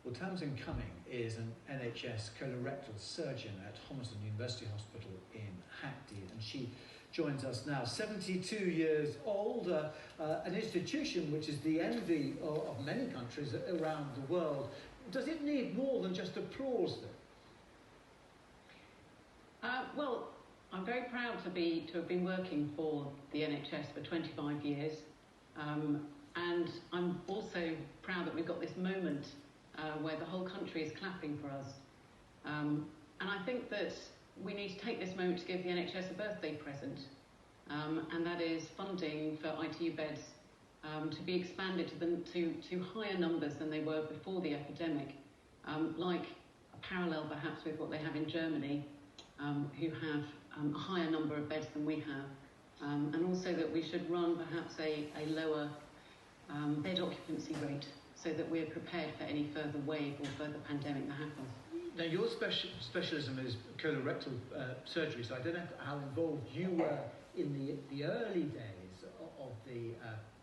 Well, Tamzin Cuming is an NHS colorectal surgeon at Homerton University Hospital in Hackney, and she joins us now, 72 years old, an institution which is the envy of many countries around the world. Does it need more than just applause, though? Well, I'm very proud to have been working for the NHS for 25 years, and I'm also proud that we've got this moment where the whole country is clapping for us. And I think that we need to take this moment to give the NHS a birthday present, and that is funding for ITU beds to be expanded to higher numbers than they were before the epidemic, like a parallel perhaps with what they have in Germany, who have a higher number of beds than we have, and also that we should run perhaps a lower bed occupancy rate so that we're prepared for any further wave or further pandemic that happens. Now, your specialism is colorectal surgery, so I don't know how involved you were in the early days of the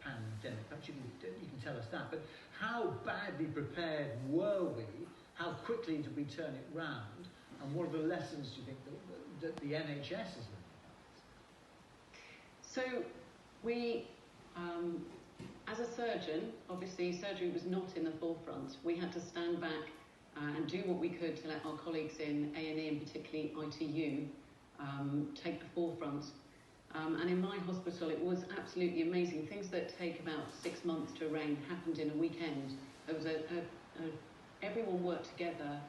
pandemic. Perhaps you can tell us that. But how badly prepared were we? How quickly did we turn it round? And what are the lessons, do you think, that the NHS is learning about this? So we, as a surgeon, obviously surgery was not in the forefront. We had to stand back and do what we could to let our colleagues in A&E and particularly ITU take the forefront. And in my hospital it was absolutely amazing. Things that take about 6 months to arrange happened in a weekend. There was everyone worked together,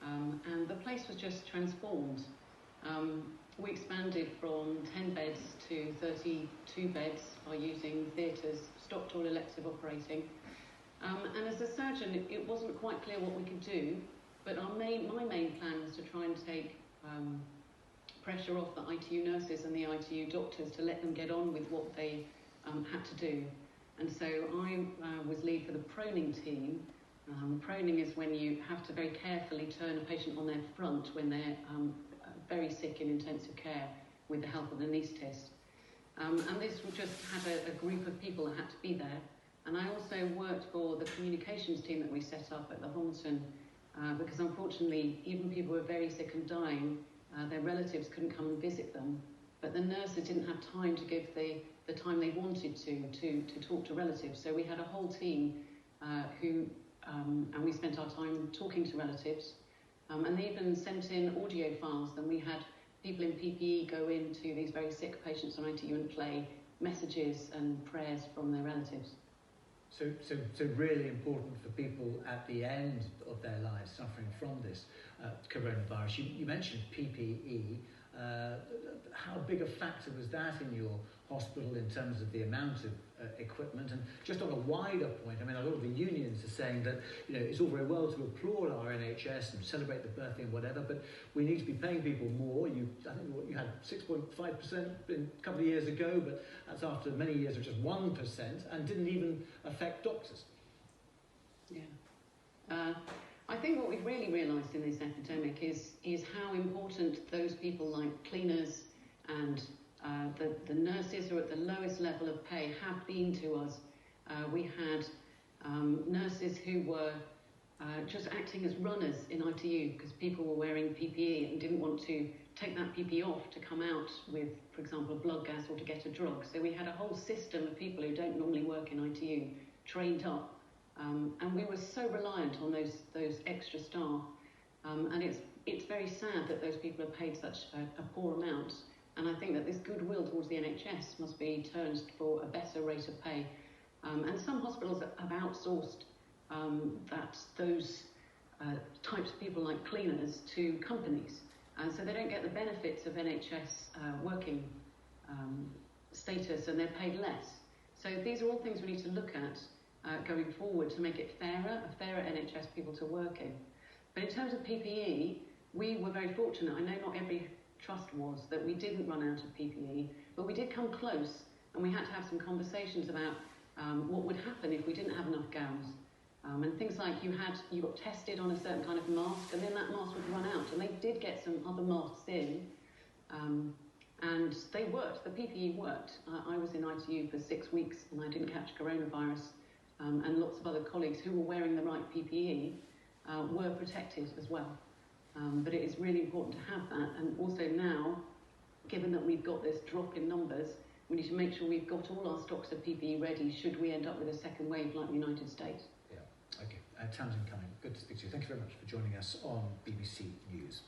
and the place was just transformed. We expanded from 10 beds to 32 beds by using theatres, stopped all elective operating. And as a surgeon, it wasn't quite clear what we could do, but my main plan was to try and take pressure off the ITU nurses and the ITU doctors to let them get on with what they had to do. And so I was lead for the proning team. Proning is when you have to very carefully turn a patient on their front when they're very sick in intensive care with the help of an anaesthetist. And this just had a group of people that had to be there. And I also worked for the communications team that we set up at the Homerton, because unfortunately, even people who were very sick and dying, their relatives couldn't come and visit them. But the nurses didn't have time to give the time they wanted to talk to relatives. So we had a whole team and we spent our time talking to relatives. And they even sent in audio files. Then we had people in PPE go into these very sick patients on ITU and play messages and prayers from their relatives. So really important for people at the end of their lives suffering from this coronavirus. You mentioned PPE. How big a factor was that in your hospital in terms of the amount of equipment? And just on a wider point, I mean, a lot of the unions are saying that, you know, it's all very well to applaud our NHS and celebrate the birthday and whatever, but we need to be paying people more. I think you had 6.5% a couple of years ago, but that's after many years of just 1% and didn't even affect doctors. Yeah. I think what we've really realised in this epidemic is how important those people like cleaners and the nurses who are at the lowest level of pay have been to us. We had nurses who were just acting as runners in ITU because people were wearing PPE and didn't want to take that PPE off to come out with, for example, a blood gas or to get a drug. So we had a whole system of people who don't normally work in ITU trained up. And we were so reliant on those extra staff, and it's very sad that those people are paid such a poor amount. And I think that this goodwill towards the NHS must be turned for a better rate of pay. And some hospitals have outsourced those types of people like cleaners to companies, and so they don't get the benefits of NHS working status, and they're paid less. So these are all things we need to look at going forward to make it a fairer NHS people to work in. But in terms of PPE, we were very fortunate. I know not every trust was, that we didn't run out of PPE, but we did come close, and we had to have some conversations about what would happen if we didn't have enough gowns. And things like you got tested on a certain kind of mask, and then that mask would run out, and they did get some other masks in, and they worked. The PPE worked. I was in ITU for 6 weeks, and I didn't catch coronavirus. And lots of other colleagues who were wearing the right PPE. were protected as well. But it is really important to have that, and also now, given that we've got this drop in numbers, we need to make sure we've got all our stocks of PPE ready should we end up with a second wave like the United States. Yeah, okay. Tamzin Cuming, good to speak to you. Thank you very much for joining us on BBC News.